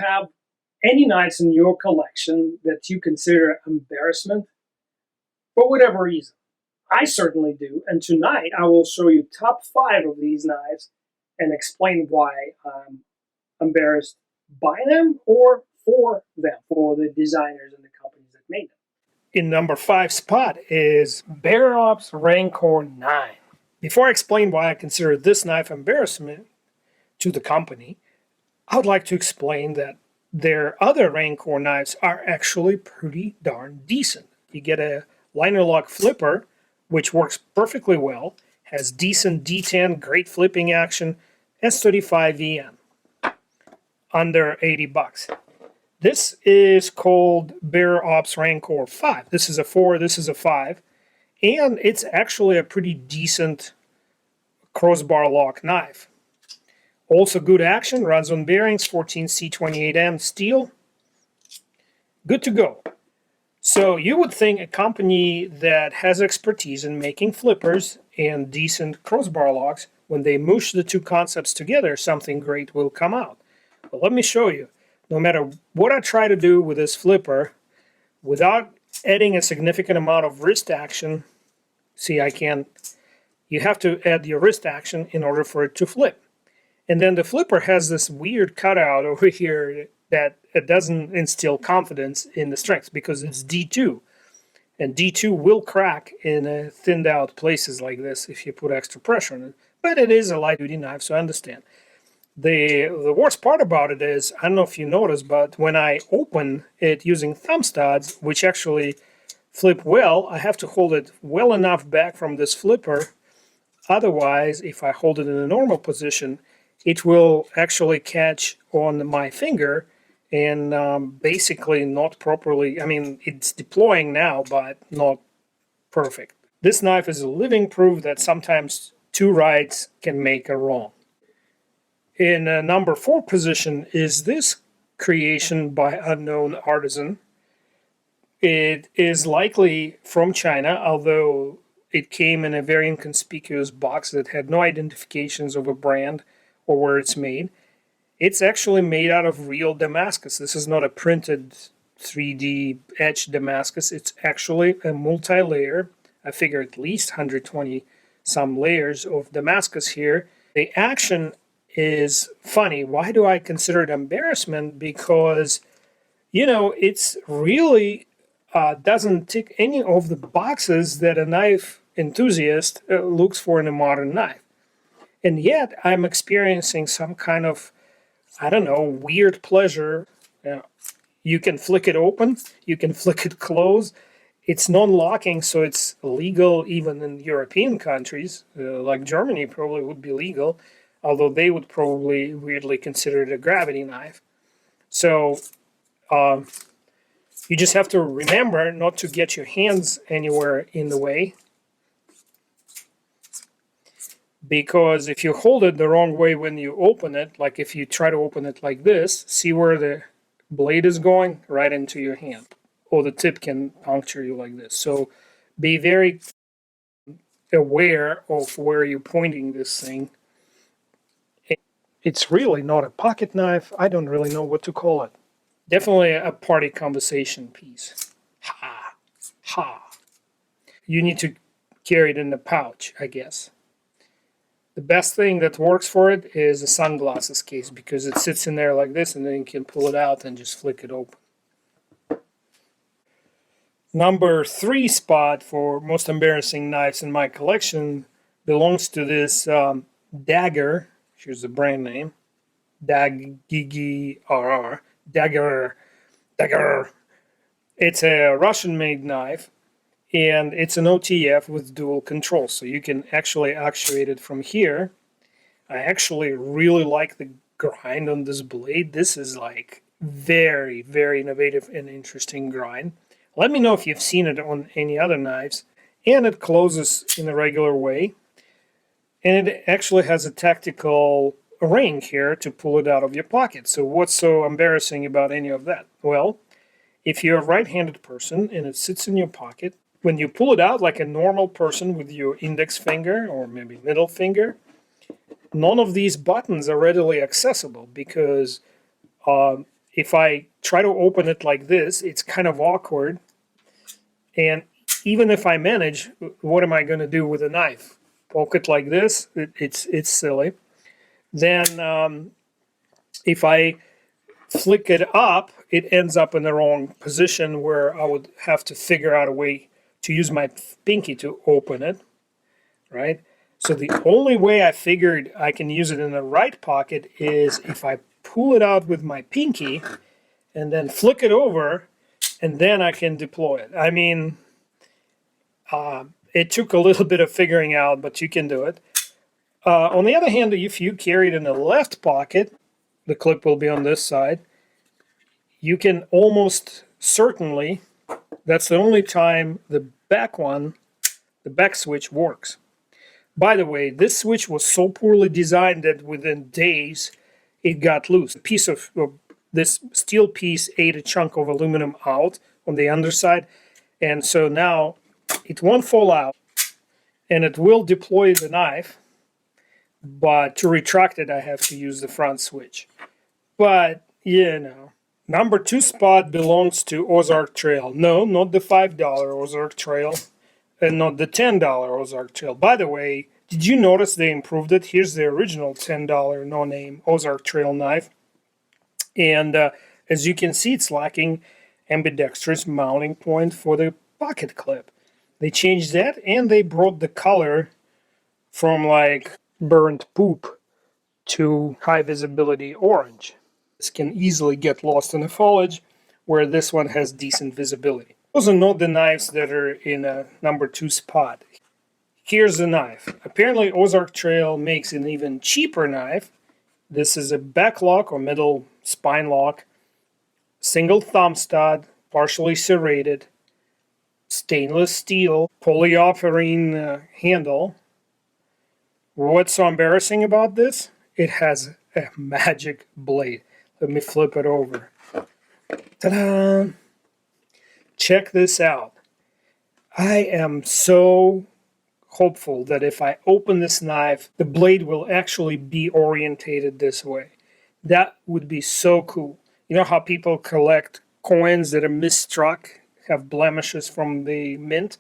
have any knives in your collection that you consider embarrassment for whatever reason? I certainly do, and tonight I will show you top 5 of these knives and explain why I'm embarrassed by them or for them, for the designers and the companies that made them. In number 5 spot is Ops Rancor 9. Before I explain why I consider this knife embarrassment to the company, I would like to explain that their other Rancor knives are actually pretty darn decent. You get a liner lock flipper, which works perfectly well, has decent D10, great flipping action, S35 EM, under 80 bucks. This is called Ops Rancor 5. This is a 4, this is a 5, and it's actually a pretty decent crossbar lock knife. Also good action, runs on bearings, 14C28M steel. Good to go. So you would think a company that has expertise in making flippers and decent crossbar locks, when they mush the two concepts together, something great will come out. But let me show you. No matter what I try to do with this flipper, without adding a significant amount of wrist action, see, you have to add your wrist action in order for it to flip. And then the flipper has this weird cutout over here that it doesn't instill confidence in the strength because it's D2. And D2 will crack in thinned out places like this if you put extra pressure on it. But it is a light duty knife, so I understand. The worst part about it is, I don't know if you noticed, but when I open it using thumb studs, which actually flip well, I have to hold it well enough back from this flipper. Otherwise, if I hold it in a normal position, it will actually catch on my finger and basically not properly, I mean, it's deploying now, but not perfect. This knife is a living proof that sometimes 2 rights can make a wrong. In number 4 position is this creation by unknown artisan. It is likely from China, although it came in a very inconspicuous box that had no identifications of a brand or where it's made. It's actually made out of real Damascus. This is not a printed 3D etched Damascus. It's actually a multi-layer, I figure at least 120 some layers of Damascus here. The action is funny. Why do I consider it embarrassment? Because, you know, it's really doesn't tick any of the boxes that a knife enthusiast looks for in a modern knife. And yet I'm experiencing some kind of, I don't know, weird pleasure. You can flick it open, you can flick it closed. It's non-locking, so it's legal even in European countries, like Germany probably would be legal, although they would probably weirdly consider it a gravity knife. So you just have to remember not to get your hands anywhere in the way, because if you hold it the wrong way when you open it, like if you try to open it like this, see where the blade is going? Right into your hand. Or the tip can puncture you like this. So be very aware of where you're pointing this thing. It's really not a pocket knife. I don't really know what to call it. Definitely a party conversation piece. Ha! Ha! You need to carry it in a pouch, I guess. The best thing that works for it is a sunglasses case, because it sits in there like this and then you can pull it out and just flick it open. Number 3 spot for most embarrassing knives in my collection belongs to this Dagger. Here's the brand name. Dagger. It's a Russian-made knife, and it's an OTF with dual control, so you can actually actuate it from here. I actually really like the grind on this blade. This is like very, very innovative and interesting grind. Let me know if you've seen it on any other knives. And it closes in a regular way. And it actually has a tactical ring here to pull it out of your pocket. So what's so embarrassing about any of that? Well, if you're a right-handed person and it sits in your pocket, when you pull it out like a normal person with your index finger or maybe middle finger, none of these buttons are readily accessible because if I try to open it like this, it's kind of awkward. And even if I manage, what am I going to do with a knife? Poke it like this? It's silly. Then if I flick it up, it ends up in the wrong position where I would have to figure out a way to use my pinky to open it, right? So the only way I figured I can use it in the right pocket is if I pull it out with my pinky and then flick it over, and then I can deploy it. I mean, it took a little bit of figuring out, but you can do it. On the other hand, if you carry it in the left pocket, the clip will be on this side, you can almost certainly, that's the only time the back one, the back switch works. By the way, this switch was so poorly designed that within days it got loose. A piece of this steel piece ate a chunk of aluminum out on the underside, and so now it won't fall out and it will deploy the knife, but to retract it I have to use the front switch. But you know, number 2 spot belongs to Ozark Trail. No, not the $5 Ozark Trail and not the $10 Ozark Trail. By the way, did you notice they improved it? Here's the original $10 no-name Ozark Trail knife. And as you can see, it's lacking ambidextrous mounting point for the pocket clip. They changed that, and they brought the color from like burnt poop to high visibility orange. This can easily get lost in the foliage, where this one has decent visibility. Those are not the knives that are in a number 2 spot. Here's the knife. Apparently Ozark Trail makes an even cheaper knife. This is a back lock or middle spine lock, single thumb stud, partially serrated, stainless steel, polyolefin handle. What's so embarrassing about this? It has a magic blade. Let me flip it over. Ta-da! Check this out. I am so hopeful that if I open this knife, the blade will actually be orientated this way. That would be so cool. You know how people collect coins that are misstruck, have blemishes from the mint,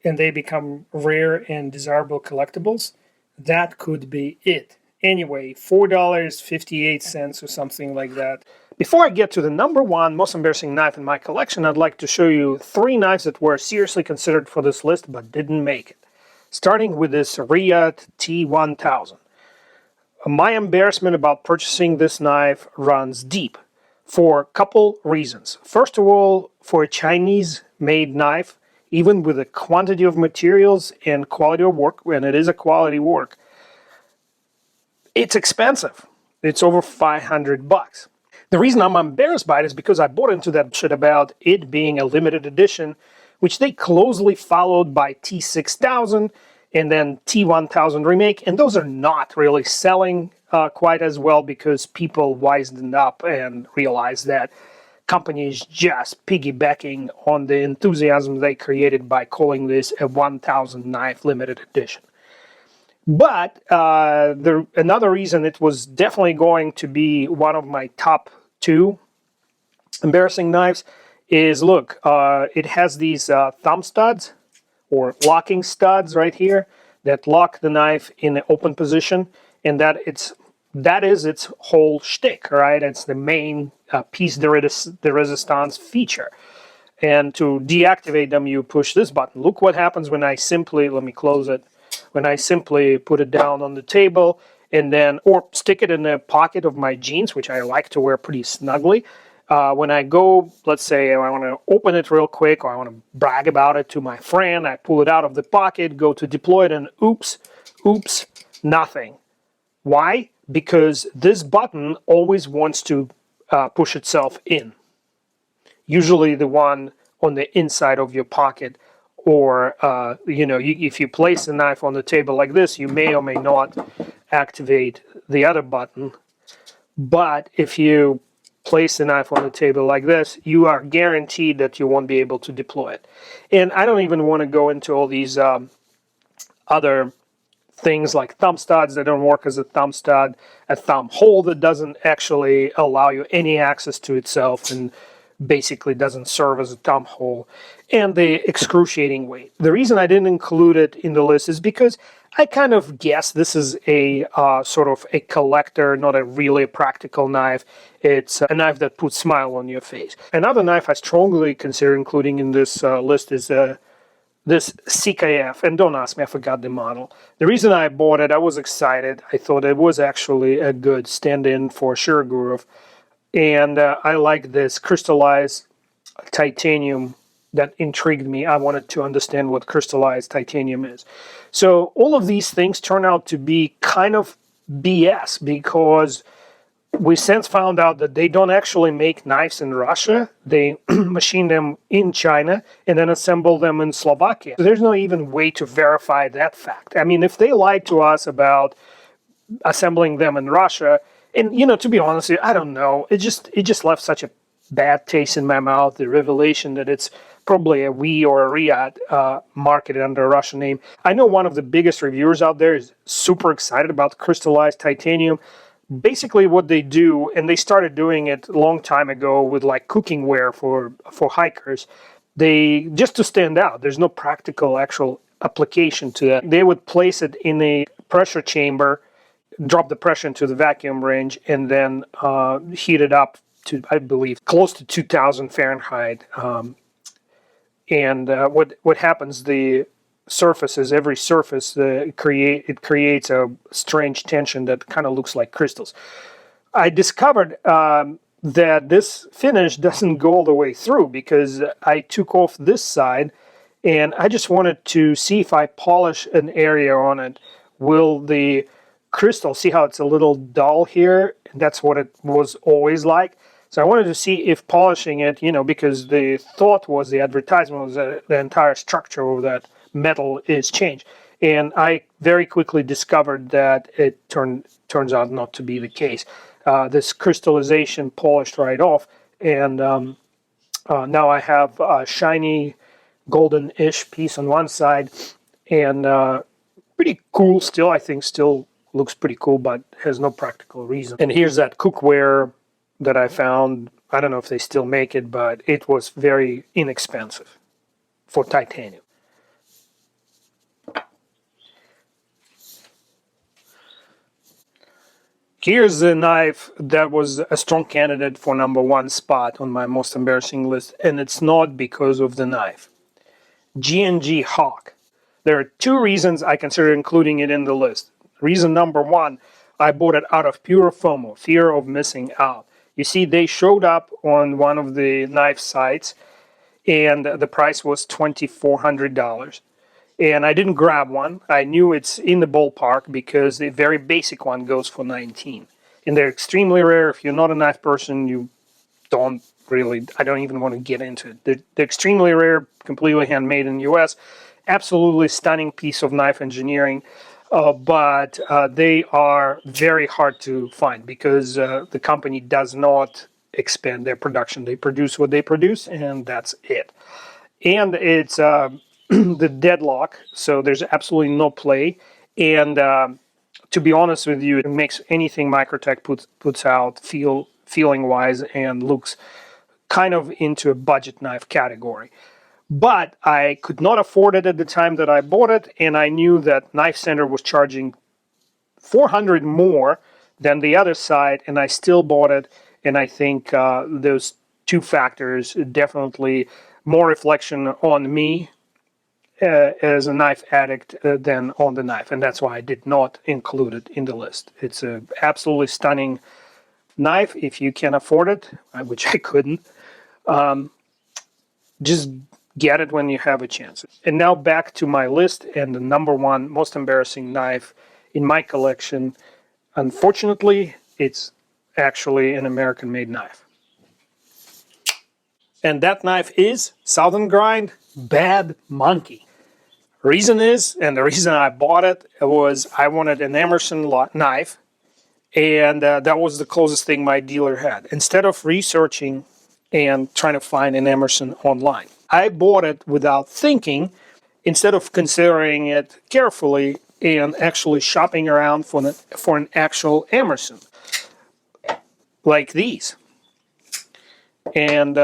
and they become rare and desirable collectibles? That could be it. Anyway, $4.58 or something like that. Before I get to the number 1 most embarrassing knife in my collection, I'd like to show you 3 knives that were seriously considered for this list but didn't make it. Starting with this Riot T1000. My embarrassment about purchasing this knife runs deep for a couple reasons. First of all, for a Chinese-made knife, even with the quantity of materials and quality of work, and it is a quality work, it's expensive. It's over $500. The reason I'm embarrassed by it is because I bought into that shit about it being a limited edition, which they closely followed by T6000 and then T1000 remake, and those are not really selling quite as well because people wised up and realized that companies just piggybacking on the enthusiasm they created by calling this a 1000 knife limited edition. But another reason it was definitely going to be one of my top 2 embarrassing knives is, look, it has these thumb studs or locking studs right here that lock the knife in an open position, and that is its whole shtick, right? It's the main piece de resistance feature. And to deactivate them, you push this button. Look what happens when I simply, let me close it, when I simply put it down on the table and then, or stick it in the pocket of my jeans, which I like to wear pretty snugly. When I go, let's say I want to open it real quick, or I want to brag about it to my friend, I pull it out of the pocket, go to deploy it, and oops, nothing. Why? Because this button always wants to push itself in. Usually the one on the inside of your pocket, or if you place the knife on the table like this, you may or may not activate the other button. But if you place the knife on the table like this, you are guaranteed that you won't be able to deploy it. And I don't even want to go into all these other things like thumb studs that don't work as a thumb stud, a thumb hole that doesn't actually allow you any access to itself and basically doesn't serve as a thumb hole, and the excruciating weight. The reason I didn't include it in the list is because I kind of guess this is a sort of a collector, not a really practical knife. It's a knife that puts a smile on your face. Another knife I strongly consider including in this list is this CKF, and don't ask me, I forgot the model. The reason I bought it, I was excited. I thought it was actually a good stand-in for Shirogurov. And I like this crystallized titanium that intrigued me. I wanted to understand what crystallized titanium is. So all of these things turn out to be kind of BS, because we since found out that they don't actually make knives in Russia. They machine them in China and then assemble them in Slovakia. So there's no even way to verify that fact. I mean, if they lied to us about assembling them in Russia, and, you know, to be honest, I don't know. It just left such a bad taste in my mouth, the revelation that it's probably a We or a Riot marketed under a Russian name. I know one of the biggest reviewers out there is super excited about crystallized titanium. Basically what they do, and they started doing it a long time ago with like cooking ware for hikers, they, just to stand out, there's no practical actual application to that. They would place it in a pressure chamber, drop the pressure into the vacuum range, and then heat it up to, I believe, close to 2000 Fahrenheit. What happens, the surfaces, every surface, it creates a strange tension that kind of looks like crystals. I discovered that this finish doesn't go all the way through, because I took off this side, and I just wanted to see if I polish an area on it, will the crystal, see how it's a little dull here? That's what it was always like. So I wanted to see if polishing it, you know, because the thought was, the advertisement was that the entire structure of that metal is changed. And I very quickly discovered that it turns out not to be the case. This crystallization polished right off, and now I have a shiny golden-ish piece on one side, and pretty cool still, I think still looks pretty cool, but has no practical reason. And here's that cookware that I found. I don't know if they still make it, but it was very inexpensive for titanium. Here's a knife that was a strong candidate for #1 spot on my most embarrassing list, and it's not because of the knife. G&G Hawk. There are two reasons I consider including it in the list. Reason #1, I bought it out of pure FOMO, fear of missing out. You see, they showed up on one of the knife sites, and the price was $2,400. And I didn't grab one. I knew it's in the ballpark because the very basic one goes for $19. And they're extremely rare. If you're not a knife person, you don't really, I don't even want to get into it. They're extremely rare, completely handmade in the US. Absolutely stunning piece of knife engineering. But they are very hard to find because the company does not expand their production. They produce what they produce, and that's it. And it's the deadlock, so there's absolutely no play. And to be honest with you, it makes anything Microtech puts out feeling-wise and looks kind of into a budget knife category. But I could not afford it at the time that I bought it, and I knew that Knife Center was charging $400 more than the other side, and I still bought it. And I think those two factors, definitely more reflection on me as a knife addict than on the knife, and that's why I did not include it in the list. It's an absolutely stunning knife if you can afford it, which I couldn't. Just get it when you have a chance. And now back to my list, and the #1 most embarrassing knife in my collection. Unfortunately, it's actually an American-made knife. And that knife is Southern Grind Bad Monkey. Reason is, and the reason I bought it was I wanted an Emerson knife, and that was the closest thing my dealer had. Instead of researching and trying to find an Emerson online, I bought it without thinking. Instead of considering it carefully, and actually shopping around for an actual Emerson, like these. And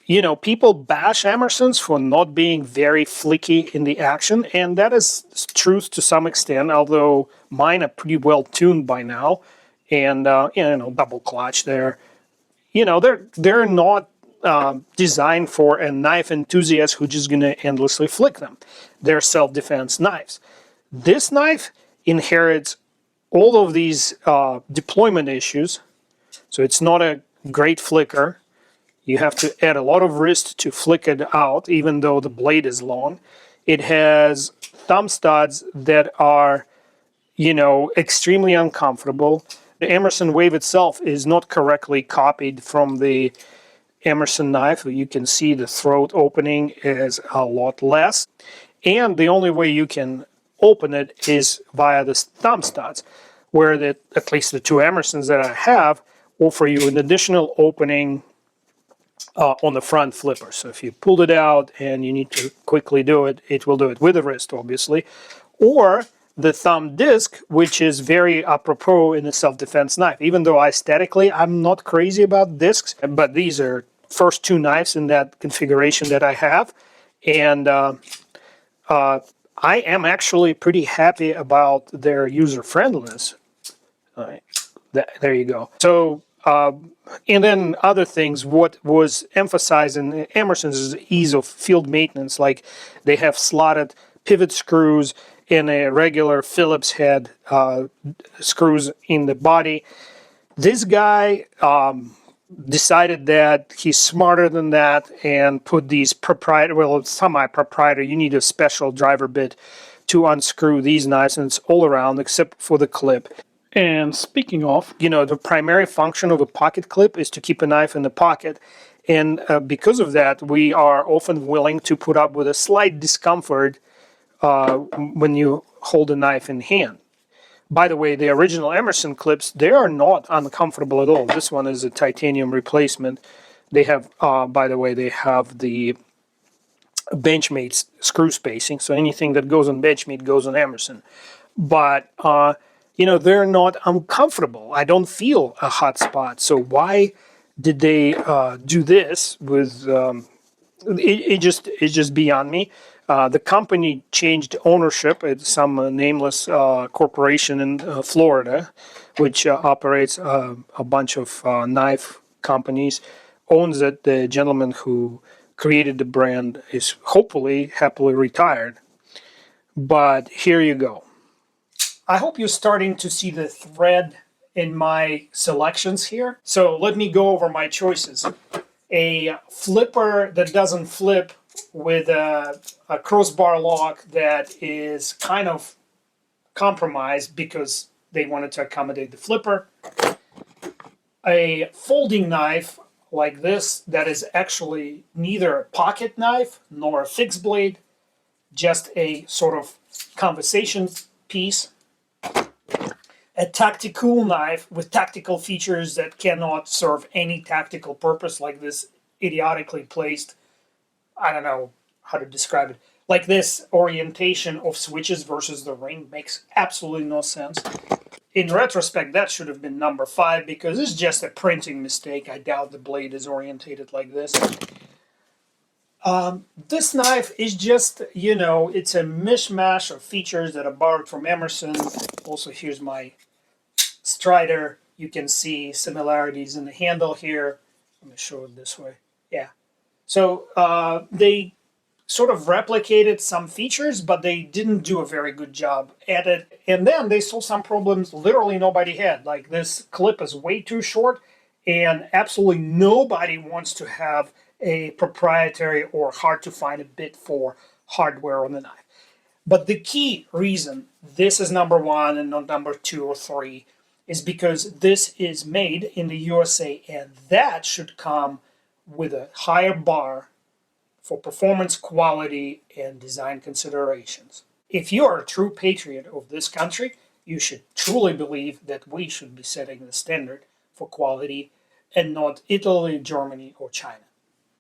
you know, people bash Emersons for not being very flicky in the action, and that is true to some extent, although mine are pretty well tuned by now. And you know, double clutch there. You know, they're not designed for a knife enthusiast who's just going to endlessly flick them. They're self-defense knives. This knife inherits all of these deployment issues, so it's not a great flicker. You have to add a lot of wrist to flick it out, even though the blade is long. It has thumb studs that are, you know, extremely uncomfortable. The Emerson Wave itself is not correctly copied from the Emerson knife. You can see the throat opening is a lot less. And the only way you can open it is via the thumb studs, where at least the two Emersons that I have offer you an additional opening on the front flipper. So if you pulled it out and you need to quickly do it, it will do it with the wrist, obviously. Or the thumb disc, which is very apropos in a self-defense knife. Even though aesthetically I'm not crazy about discs, but these are first two knives in that configuration that I have. And I am actually pretty happy about their user-friendliness. All right. There you go. So, and then other things, what was emphasized in Emerson's is ease of field maintenance. Like they have slotted pivot screws and a regular Phillips head screws in the body. This guy decided that he's smarter than that and put these proprietary, well, semi-proprietary, you need a special driver bit to unscrew these knives, and it's all around except for the clip. And speaking of, you know, the primary function of a pocket clip is to keep a knife in the pocket. And because of that, we are often willing to put up with a slight discomfort when you hold a knife in hand. By the way, the original Emerson clips, they are not uncomfortable at all. This one is a titanium replacement. They have, by the way, they have the Benchmade screw spacing. So anything that goes on Benchmade goes on Emerson. But you know, they're not uncomfortable. I don't feel a hot spot. So why did they do this with, it's just beyond me. The company changed ownership. It's some nameless corporation in Florida, which operates a bunch of knife companies, owns it. The gentleman who created the brand is hopefully happily retired. But here you go. I hope you're starting to see the thread in my selections here. So let me go over my choices. A flipper that doesn't flip with a crossbar lock that is kind of compromised because they wanted to accommodate the flipper. A folding knife like this that is actually neither a pocket knife nor a fixed blade, just a sort of conversation piece. A tactical knife with tactical features that cannot serve any tactical purpose, like this idiotically placed, I don't know how to describe it, like this orientation of switches versus the ring makes absolutely no sense. In retrospect, that should have been number 5 because it's just a printing mistake. I doubt the blade is orientated like this. This knife is just, you know, it's a mishmash of features that are borrowed from Emerson. Also, here's my Strider. You can see similarities in the handle here. Let me show it this way. Yeah. So they sort of replicated some features, but they didn't do a very good job at it. And then they saw some problems literally nobody had. Like this clip is way too short, and absolutely nobody wants to have a proprietary or hard to find a bit for hardware on the knife. But the key reason this is number 1 and not number 2 or 3 is because this is made in the USA, and that should come with a higher bar for performance, quality, and design considerations. If you are a true patriot of this country, you should truly believe that we should be setting the standard for quality and not Italy, Germany, or China.